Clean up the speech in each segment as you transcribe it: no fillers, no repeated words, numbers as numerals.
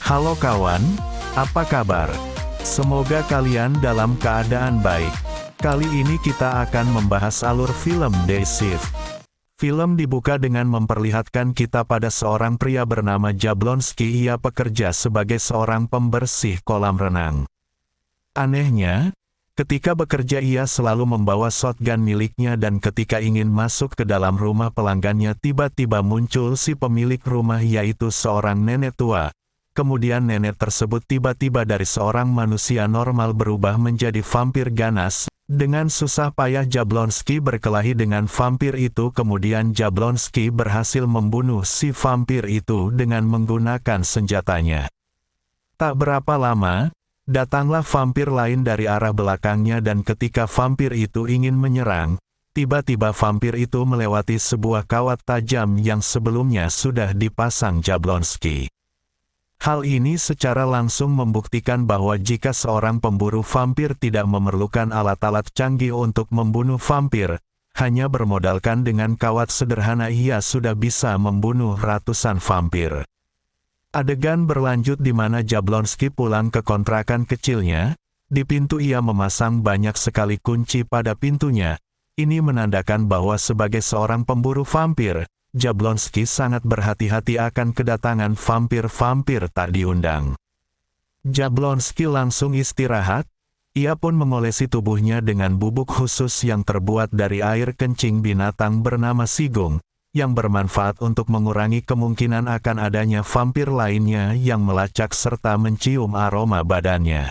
Halo kawan, apa kabar? Semoga kalian dalam keadaan baik. Kali ini kita akan membahas alur film Day Shift. Film dibuka dengan memperlihatkan kita pada seorang pria bernama Jablonski. Ia bekerja sebagai seorang pembersih kolam renang. Anehnya, ketika bekerja ia selalu membawa shotgun miliknya dan ketika ingin masuk ke dalam rumah pelanggannya tiba-tiba muncul si pemilik rumah yaitu seorang nenek tua. Kemudian nenek tersebut tiba-tiba dari seorang manusia normal berubah menjadi vampir ganas. Dengan susah payah Jablonski berkelahi dengan vampir itu, kemudian Jablonski berhasil membunuh si vampir itu dengan menggunakan senjatanya. Tak berapa lama, datanglah vampir lain dari arah belakangnya dan ketika vampir itu ingin menyerang, tiba-tiba vampir itu melewati sebuah kawat tajam yang sebelumnya sudah dipasang Jablonski. Hal ini secara langsung membuktikan bahwa jika seorang pemburu vampir tidak memerlukan alat-alat canggih untuk membunuh vampir, hanya bermodalkan dengan kawat sederhana ia sudah bisa membunuh ratusan vampir. Adegan berlanjut di mana Jablonski pulang ke kontrakan kecilnya. Di pintu ia memasang banyak sekali kunci pada pintunya. Ini menandakan bahwa sebagai seorang pemburu vampir, Jablonski sangat berhati-hati akan kedatangan vampir-vampir tak diundang. Jablonski langsung istirahat. Ia pun mengolesi tubuhnya dengan bubuk khusus yang terbuat dari air kencing binatang bernama sigung, yang bermanfaat untuk mengurangi kemungkinan akan adanya vampir lainnya yang melacak serta mencium aroma badannya.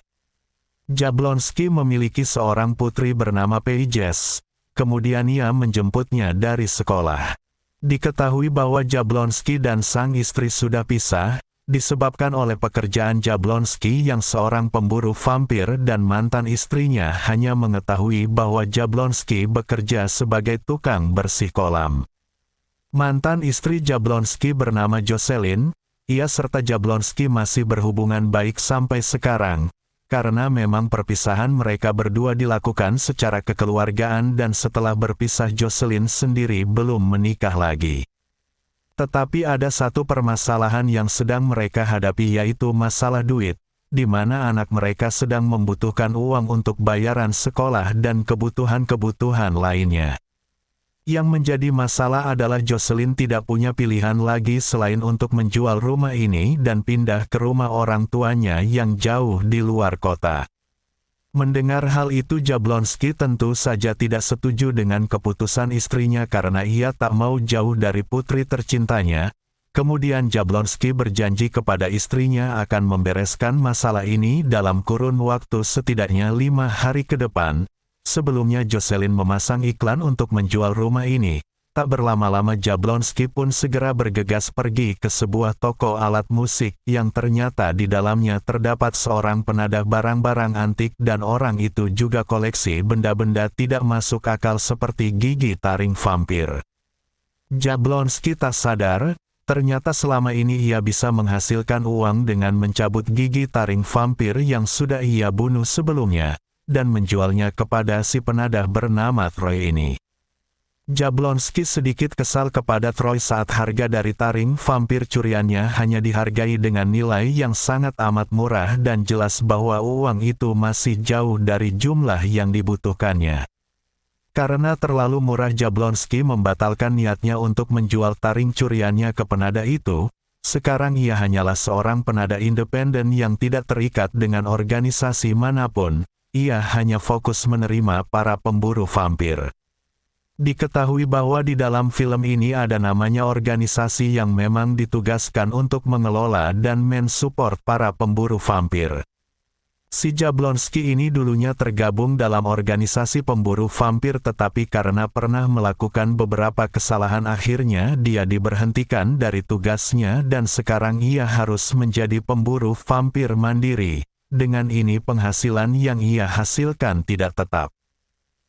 Jablonski memiliki seorang putri bernama Pages. Kemudian ia menjemputnya dari sekolah. Diketahui bahwa Jablonski dan sang istri sudah pisah, disebabkan oleh pekerjaan Jablonski yang seorang pemburu vampir dan mantan istrinya hanya mengetahui bahwa Jablonski bekerja sebagai tukang bersih kolam. Mantan istri Jablonski bernama Jocelyn, ia serta Jablonski masih berhubungan baik sampai sekarang, karena memang perpisahan mereka berdua dilakukan secara kekeluargaan dan setelah berpisah Jocelyn sendiri belum menikah lagi. Tetapi ada satu permasalahan yang sedang mereka hadapi yaitu masalah duit, di mana anak mereka sedang membutuhkan uang untuk bayaran sekolah dan kebutuhan-kebutuhan lainnya. Yang menjadi masalah adalah Jocelyn tidak punya pilihan lagi selain untuk menjual rumah ini dan pindah ke rumah orang tuanya yang jauh di luar kota. Mendengar hal itu Jablonski tentu saja tidak setuju dengan keputusan istrinya karena ia tak mau jauh dari putri tercintanya. Kemudian Jablonski berjanji kepada istrinya akan membereskan masalah ini dalam kurun waktu setidaknya 5 hari ke depan. Sebelumnya Jocelyn memasang iklan untuk menjual rumah ini. Tak berlama-lama Jablonski pun segera bergegas pergi ke sebuah toko alat musik yang ternyata di dalamnya terdapat seorang penadah barang-barang antik dan orang itu juga koleksi benda-benda tidak masuk akal seperti gigi taring vampir. Jablonski tak sadar, ternyata selama ini ia bisa menghasilkan uang dengan mencabut gigi taring vampir yang sudah ia bunuh sebelumnya dan menjualnya kepada si penadah bernama Troy ini. Jablonski sedikit kesal kepada Troy saat harga dari taring vampir curiannya hanya dihargai dengan nilai yang sangat amat murah dan jelas bahwa uang itu masih jauh dari jumlah yang dibutuhkannya. Karena terlalu murah Jablonski membatalkan niatnya untuk menjual taring curiannya ke penadah itu. Sekarang ia hanyalah seorang penadah independen yang tidak terikat dengan organisasi manapun. Ia hanya fokus menerima para pemburu vampir. Diketahui bahwa di dalam film ini ada namanya organisasi yang memang ditugaskan untuk mengelola dan mensupport para pemburu vampir. Si Jablonski ini dulunya tergabung dalam organisasi pemburu vampir tetapi karena pernah melakukan beberapa kesalahan akhirnya dia diberhentikan dari tugasnya dan sekarang ia harus menjadi pemburu vampir mandiri. Dengan ini penghasilan yang ia hasilkan tidak tetap.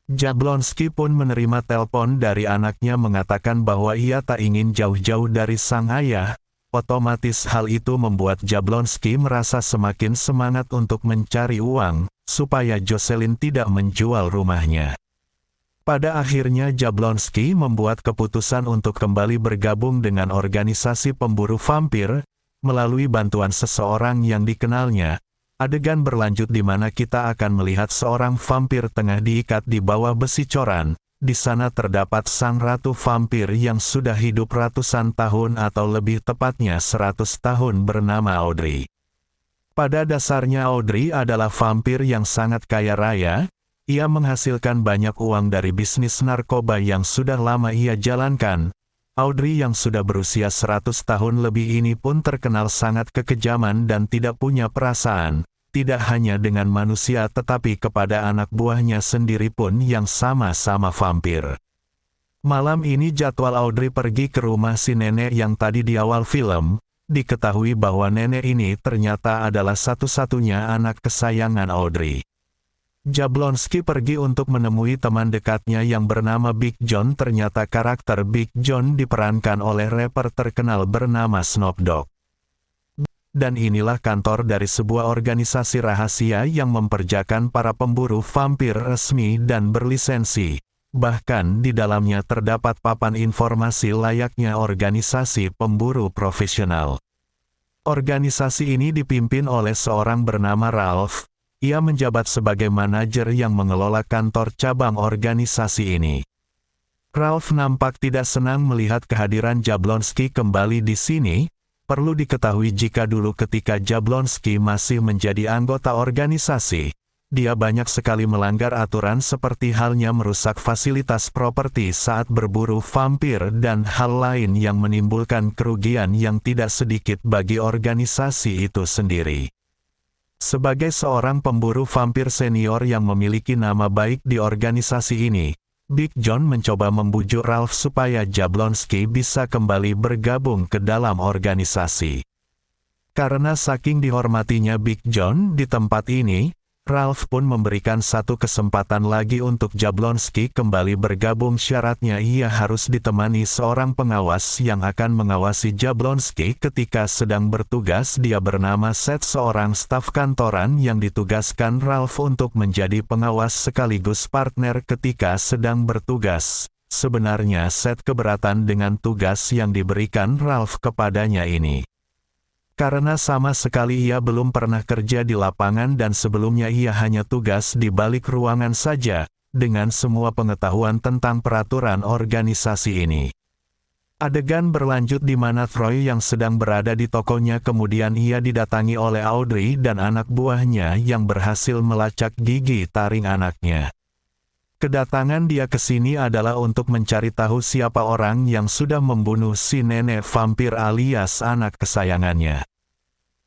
Jablonski pun menerima telepon dari anaknya mengatakan bahwa ia tak ingin jauh-jauh dari sang ayah. Otomatis hal itu membuat Jablonski merasa semakin semangat untuk mencari uang, supaya Jocelyn tidak menjual rumahnya. Pada akhirnya Jablonski membuat keputusan untuk kembali bergabung dengan organisasi pemburu vampir. melalui bantuan seseorang yang dikenalnya. Adegan berlanjut di mana kita akan melihat seorang vampir tengah diikat di bawah besi coran. Di sana terdapat sang ratu vampir yang sudah hidup ratusan tahun atau lebih tepatnya 100 tahun bernama Audrey. Pada dasarnya Audrey adalah vampir yang sangat kaya raya. Ia menghasilkan banyak uang dari bisnis narkoba yang sudah lama ia jalankan. Audrey yang sudah berusia 100 tahun lebih ini pun terkenal sangat kekejaman dan tidak punya perasaan. Tidak hanya dengan manusia tetapi kepada anak buahnya sendiri pun yang sama-sama vampir. Malam ini jadwal Audrey pergi ke rumah si nenek yang tadi di awal film. Diketahui bahwa nenek ini ternyata adalah satu-satunya anak kesayangan Audrey. Jablonski pergi untuk menemui teman dekatnya yang bernama Big John. Ternyata karakter Big John diperankan oleh rapper terkenal bernama Snoop Dogg. Dan inilah kantor dari sebuah organisasi rahasia yang memperjakan para pemburu vampir resmi dan berlisensi. Bahkan di dalamnya terdapat papan informasi layaknya organisasi pemburu profesional. Organisasi ini dipimpin oleh seorang bernama Ralph. Ia menjabat sebagai manajer yang mengelola kantor cabang organisasi ini. Ralph nampak tidak senang melihat kehadiran Jablonski kembali di sini. Perlu diketahui jika dulu ketika Jablonski masih menjadi anggota organisasi, dia banyak sekali melanggar aturan seperti halnya merusak fasilitas properti saat berburu vampir dan hal lain yang menimbulkan kerugian yang tidak sedikit bagi organisasi itu sendiri. Sebagai seorang pemburu vampir senior yang memiliki nama baik di organisasi ini, Big John mencoba membujuk Ralph supaya Jablonski bisa kembali bergabung ke dalam organisasi. Karena saking dihormatinya Big John di tempat ini, Ralph pun memberikan satu kesempatan lagi untuk Jablonski kembali bergabung. Syaratnya ia harus ditemani seorang pengawas yang akan mengawasi Jablonski ketika sedang bertugas. Dia bernama Seth, seorang staf kantoran yang ditugaskan Ralph untuk menjadi pengawas sekaligus partner ketika sedang bertugas. Sebenarnya Seth keberatan dengan tugas yang diberikan Ralph kepadanya ini. Karena sama sekali ia belum pernah kerja di lapangan dan sebelumnya ia hanya tugas di balik ruangan saja, dengan semua pengetahuan tentang peraturan organisasi ini. Adegan berlanjut di mana Troy yang sedang berada di tokonya kemudian ia didatangi oleh Audrey dan anak buahnya yang berhasil melacak gigi taring anaknya. Kedatangan dia ke sini adalah untuk mencari tahu siapa orang yang sudah membunuh si nenek vampir alias anak kesayangannya.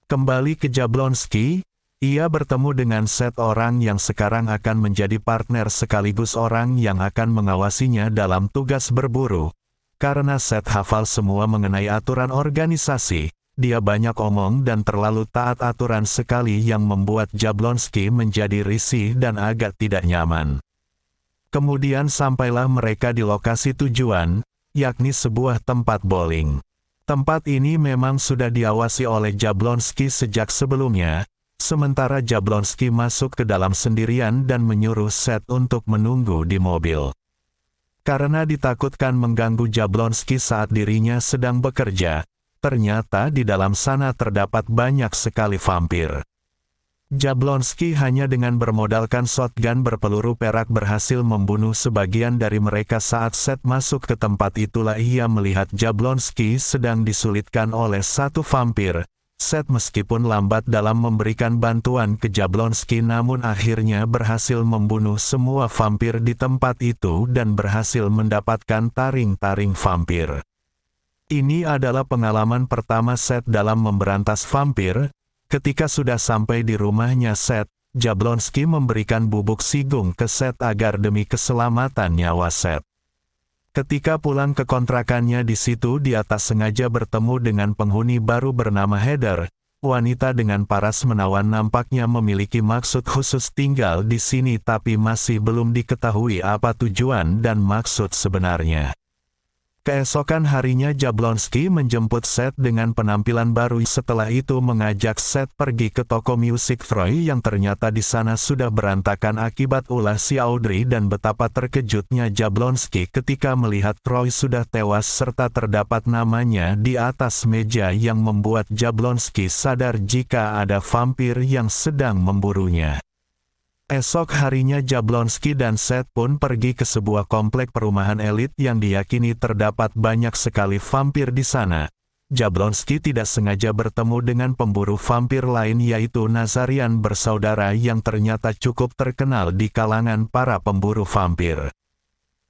Kembali ke Jablonski, ia bertemu dengan Seth, orang yang sekarang akan menjadi partner sekaligus orang yang akan mengawasinya dalam tugas berburu. Karena Seth hafal semua mengenai aturan organisasi, dia banyak omong dan terlalu taat aturan sekali yang membuat Jablonski menjadi risih dan agak tidak nyaman. Kemudian sampailah mereka di lokasi tujuan, yakni sebuah tempat bowling. Tempat ini memang sudah diawasi oleh Jablonski sejak sebelumnya, sementara Jablonski masuk ke dalam sendirian dan menyuruh Seth untuk menunggu di mobil. Karena ditakutkan mengganggu Jablonski saat dirinya sedang bekerja, ternyata di dalam sana terdapat banyak sekali vampir. Jablonski hanya dengan bermodalkan shotgun berpeluru perak berhasil membunuh sebagian dari mereka. Saat Seth masuk ke tempat itulah ia melihat Jablonski sedang disulitkan oleh satu vampir. Seth meskipun lambat dalam memberikan bantuan ke Jablonski namun akhirnya berhasil membunuh semua vampir di tempat itu dan berhasil mendapatkan taring-taring vampir. Ini adalah pengalaman pertama Seth dalam memberantas vampir. Ketika sudah sampai di rumahnya Seth, Jablonski memberikan bubuk sigung ke Seth agar demi keselamatan nyawa Seth. Ketika pulang ke kontrakannya di situ dia tak sengaja bertemu dengan penghuni baru bernama Heather. Wanita dengan paras menawan nampaknya memiliki maksud khusus tinggal di sini tapi masih belum diketahui apa tujuan dan maksud sebenarnya. Keesokan harinya Jablonski menjemput Seth dengan penampilan baru. Setelah itu mengajak Seth pergi ke toko musik Troy yang ternyata di sana sudah berantakan akibat ulah si Audrey, dan betapa terkejutnya Jablonski ketika melihat Troy sudah tewas serta terdapat namanya di atas meja, yang membuat Jablonski sadar jika ada vampir yang sedang memburunya. Esok harinya Jablonski dan Seth pun pergi ke sebuah komplek perumahan elit yang diyakini terdapat banyak sekali vampir di sana. Jablonski tidak sengaja bertemu dengan pemburu vampir lain, yaitu Nazarian bersaudara yang ternyata cukup terkenal di kalangan para pemburu vampir.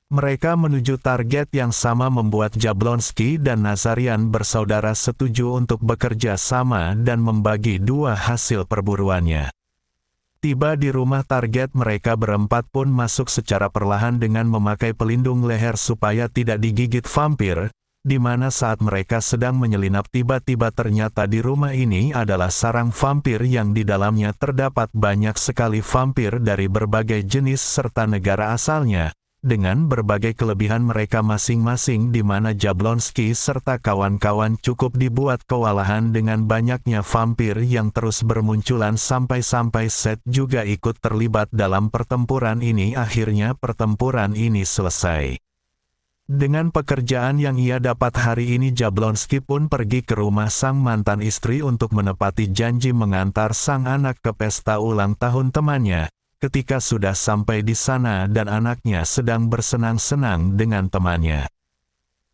Mereka menuju target yang sama membuat Jablonski dan Nazarian bersaudara setuju untuk bekerja sama dan membagi dua hasil perburuannya. Tiba di rumah target, mereka berempat pun masuk secara perlahan dengan memakai pelindung leher supaya tidak digigit vampir, di mana saat mereka sedang menyelinap tiba-tiba ternyata di rumah ini adalah sarang vampir yang di dalamnya terdapat banyak sekali vampir dari berbagai jenis serta negara asalnya, dengan berbagai kelebihan mereka masing-masing, di mana Jablonski serta kawan-kawan cukup dibuat kewalahan dengan banyaknya vampir yang terus bermunculan sampai-sampai Seth juga ikut terlibat dalam pertempuran ini. Akhirnya pertempuran ini selesai. Dengan pekerjaan yang ia dapat hari ini, Jablonski pun pergi ke rumah sang mantan istri untuk menepati janji mengantar sang anak ke pesta ulang tahun temannya. Ketika sudah sampai di sana dan anaknya sedang bersenang-senang dengan temannya,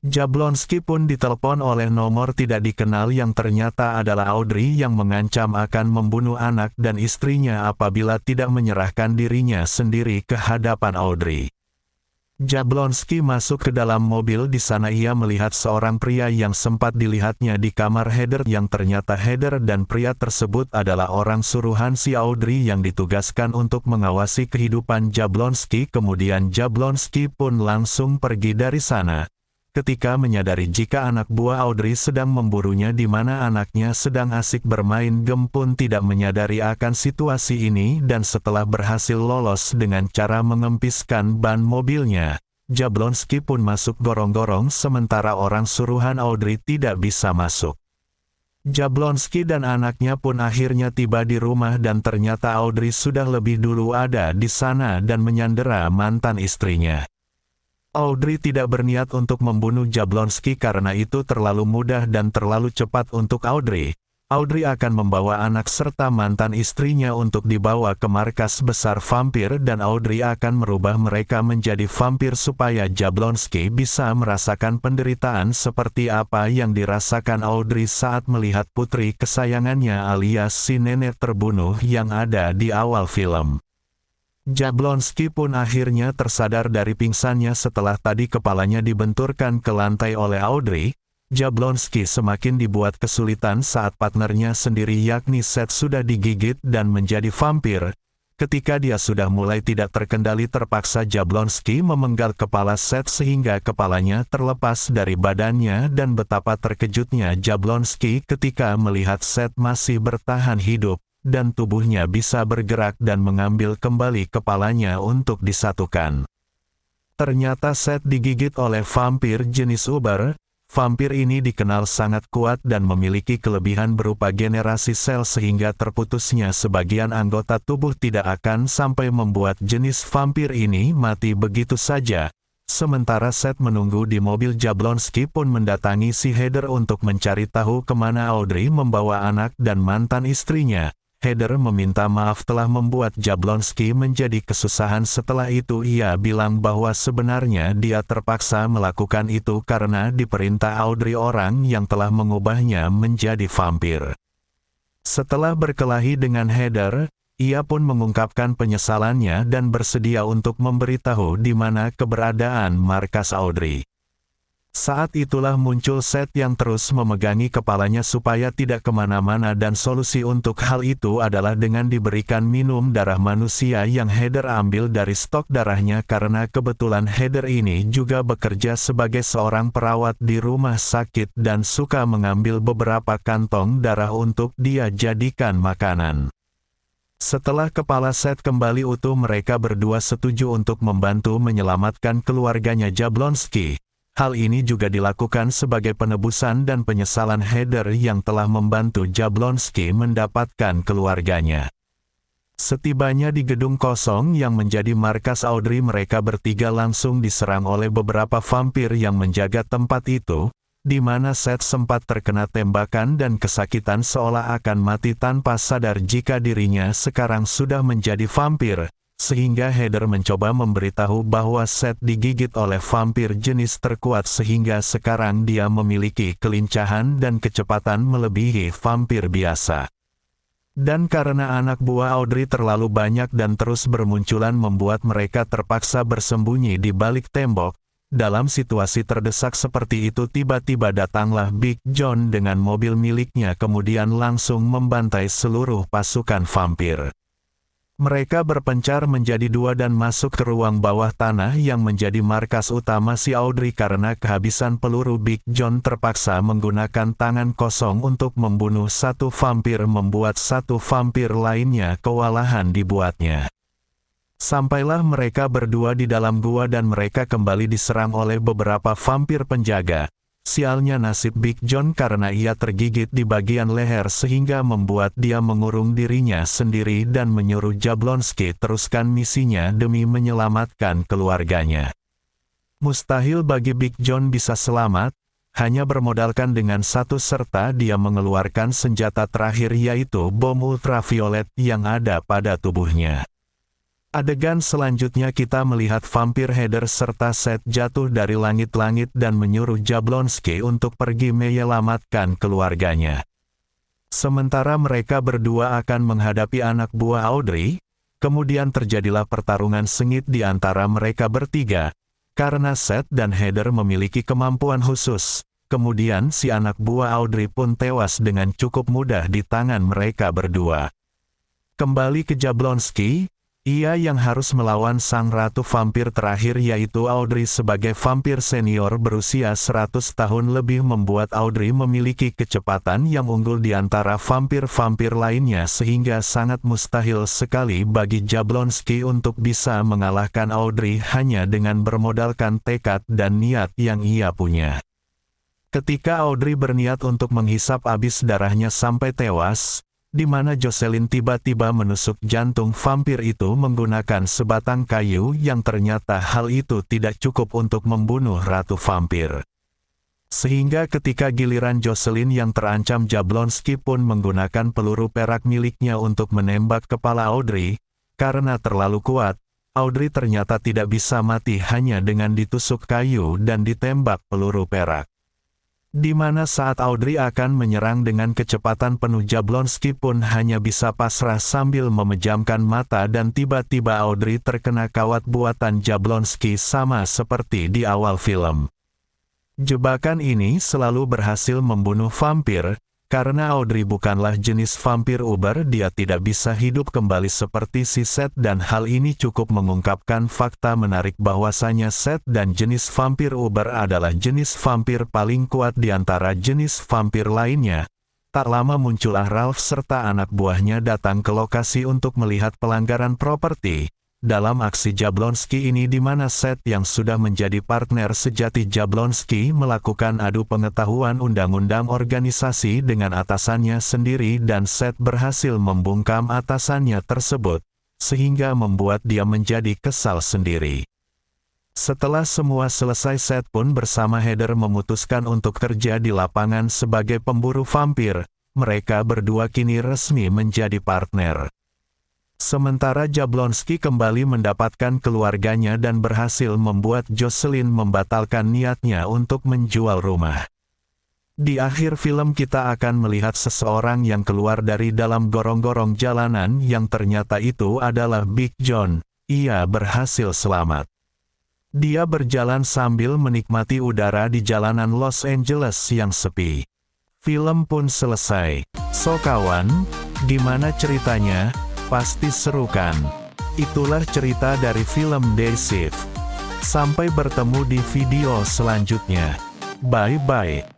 Jablonski pun ditelepon oleh nomor tidak dikenal yang ternyata adalah Audrey yang mengancam akan membunuh anak dan istrinya apabila tidak menyerahkan dirinya sendiri ke hadapan Audrey. Jablonski masuk ke dalam mobil. Di sana ia melihat seorang pria yang sempat dilihatnya di kamar Heather, yang ternyata Heather dan pria tersebut adalah orang suruhan si Audrey yang ditugaskan untuk mengawasi kehidupan Jablonski. Kemudian Jablonski pun langsung pergi dari sana. Ketika menyadari jika anak buah Audrey sedang memburunya, di mana anaknya sedang asik bermain game, pun tidak menyadari akan situasi ini, dan setelah berhasil lolos dengan cara mengempiskan ban mobilnya, Jablonski pun masuk gorong-gorong sementara orang suruhan Audrey tidak bisa masuk. Jablonski dan anaknya pun akhirnya tiba di rumah dan ternyata Audrey sudah lebih dulu ada di sana dan menyandera mantan istrinya. Audrey tidak berniat untuk membunuh Jablonski karena itu terlalu mudah dan terlalu cepat untuk Audrey. Audrey akan membawa anak serta mantan istrinya untuk dibawa ke markas besar vampir, dan Audrey akan merubah mereka menjadi vampir supaya Jablonski bisa merasakan penderitaan seperti apa yang dirasakan Audrey saat melihat putri kesayangannya alias si nenek terbunuh yang ada di awal film. Jablonski pun akhirnya tersadar dari pingsannya setelah tadi kepalanya dibenturkan ke lantai oleh Audrey. Jablonski semakin dibuat kesulitan saat partnernya sendiri yakni Seth sudah digigit dan menjadi vampir. Ketika dia sudah mulai tidak terkendali, terpaksa Jablonski memenggal kepala Seth sehingga kepalanya terlepas dari badannya, dan betapa terkejutnya Jablonski ketika melihat Seth masih bertahan hidup dan tubuhnya bisa bergerak dan mengambil kembali kepalanya untuk disatukan. Ternyata Seth digigit oleh vampir jenis Uber. Vampir ini dikenal sangat kuat dan memiliki kelebihan berupa generasi sel sehingga terputusnya sebagian anggota tubuh tidak akan sampai membuat jenis vampir ini mati begitu saja. Sementara Seth menunggu di mobil, Jablonski pun mendatangi si Heather untuk mencari tahu kemana Audrey membawa anak dan mantan istrinya. Heather meminta maaf telah membuat Jablonski menjadi kesusahan. Setelah itu ia bilang bahwa sebenarnya dia terpaksa melakukan itu karena diperintah Audrey, orang yang telah mengubahnya menjadi vampir. Setelah berkelahi dengan Heather, ia pun mengungkapkan penyesalannya dan bersedia untuk memberitahu di mana keberadaan markas Audrey. Saat itulah muncul Seth yang terus memegangi kepalanya supaya tidak kemana-mana, dan solusi untuk hal itu adalah dengan diberikan minum darah manusia yang Heather ambil dari stok darahnya, karena kebetulan Heather ini juga bekerja sebagai seorang perawat di rumah sakit dan suka mengambil beberapa kantong darah untuk dia jadikan makanan. Setelah kepala Seth kembali utuh, mereka berdua setuju untuk membantu menyelamatkan keluarganya Jablonski. Hal ini juga dilakukan sebagai penebusan dan penyesalan Heather yang telah membantu Jablonski mendapatkan keluarganya. Setibanya di gedung kosong yang menjadi markas Audrey, mereka bertiga langsung diserang oleh beberapa vampir yang menjaga tempat itu, di mana Seth sempat terkena tembakan dan kesakitan seolah akan mati tanpa sadar jika dirinya sekarang sudah menjadi vampir. Sehingga Heather mencoba memberitahu bahwa Seth digigit oleh vampir jenis terkuat sehingga sekarang dia memiliki kelincahan dan kecepatan melebihi vampir biasa. Dan karena anak buah Audrey terlalu banyak dan terus bermunculan membuat mereka terpaksa bersembunyi di balik tembok. Dalam situasi terdesak seperti itu tiba-tiba datanglah Big John dengan mobil miliknya kemudian langsung membantai seluruh pasukan vampir. Mereka berpencar menjadi dua dan masuk ke ruang bawah tanah yang menjadi markas utama si Audrey. Karena kehabisan peluru, Big John terpaksa menggunakan tangan kosong untuk membunuh satu vampir, membuat satu vampir lainnya kewalahan dibuatnya. Sampailah mereka berdua di dalam gua dan mereka kembali diserang oleh beberapa vampir penjaga. Sialnya nasib Big John karena ia tergigit di bagian leher sehingga membuat dia mengurung dirinya sendiri dan menyuruh Jablonski teruskan misinya demi menyelamatkan keluarganya. Mustahil bagi Big John bisa selamat, hanya bermodalkan dengan satu serta dia mengeluarkan senjata terakhir yaitu bom ultraviolet yang ada pada tubuhnya. Adegan selanjutnya kita melihat vampir Heather serta Seth jatuh dari langit-langit dan menyuruh Jablonski untuk pergi menyelamatkan keluarganya. Sementara mereka berdua akan menghadapi anak buah Audrey, kemudian terjadilah pertarungan sengit di antara mereka bertiga, karena Seth dan Heather memiliki kemampuan khusus. Kemudian si anak buah Audrey pun tewas dengan cukup mudah di tangan mereka berdua. Kembali ke Jablonski. Ia yang harus melawan sang ratu vampir terakhir yaitu Audrey sebagai vampir senior berusia 100 tahun lebih membuat Audrey memiliki kecepatan yang unggul di antara vampir-vampir lainnya sehingga sangat mustahil sekali bagi Jablonski untuk bisa mengalahkan Audrey hanya dengan bermodalkan tekad dan niat yang ia punya. Ketika Audrey berniat untuk menghisap habis darahnya sampai tewas, di mana Jocelyn tiba-tiba menusuk jantung vampir itu menggunakan sebatang kayu yang ternyata hal itu tidak cukup untuk membunuh ratu vampir. Sehingga ketika giliran Jocelyn yang terancam Jablonski pun menggunakan peluru perak miliknya untuk menembak kepala Audrey, karena terlalu kuat, Audrey ternyata tidak bisa mati hanya dengan ditusuk kayu dan ditembak peluru perak. Di mana saat Audrey akan menyerang dengan kecepatan penuh Jablonski pun hanya bisa pasrah sambil memejamkan mata dan tiba-tiba Audrey terkena kawat buatan Jablonski sama seperti di awal film. Jebakan ini selalu berhasil membunuh vampir, karena Audrey bukanlah jenis vampir uber dia tidak bisa hidup kembali seperti si Seth dan hal ini cukup mengungkapkan fakta menarik bahwasanya Seth dan jenis vampir uber adalah jenis vampir paling kuat di antara jenis vampir lainnya. Tak lama muncullah Ralph serta anak buahnya datang ke lokasi untuk melihat pelanggaran properti. Dalam aksi Jablonski ini di mana Seth yang sudah menjadi partner sejati Jablonski melakukan adu pengetahuan undang-undang organisasi dengan atasannya sendiri dan Seth berhasil membungkam atasannya tersebut, sehingga membuat dia menjadi kesal sendiri. Setelah semua selesai Seth pun bersama Heather memutuskan untuk kerja di lapangan sebagai pemburu vampir, mereka berdua kini resmi menjadi partner. Sementara Jablonski kembali mendapatkan keluarganya dan berhasil membuat Jocelyn membatalkan niatnya untuk menjual rumah. Di akhir film kita akan melihat seseorang yang keluar dari dalam gorong-gorong jalanan yang ternyata itu adalah Big John. Ia berhasil selamat. Dia berjalan sambil menikmati udara di jalanan Los Angeles yang sepi. Film pun selesai. So kawan, gimana ceritanya? Pasti seru kan? Itulah cerita dari film Day Shift. Sampai bertemu di video selanjutnya. Bye-bye.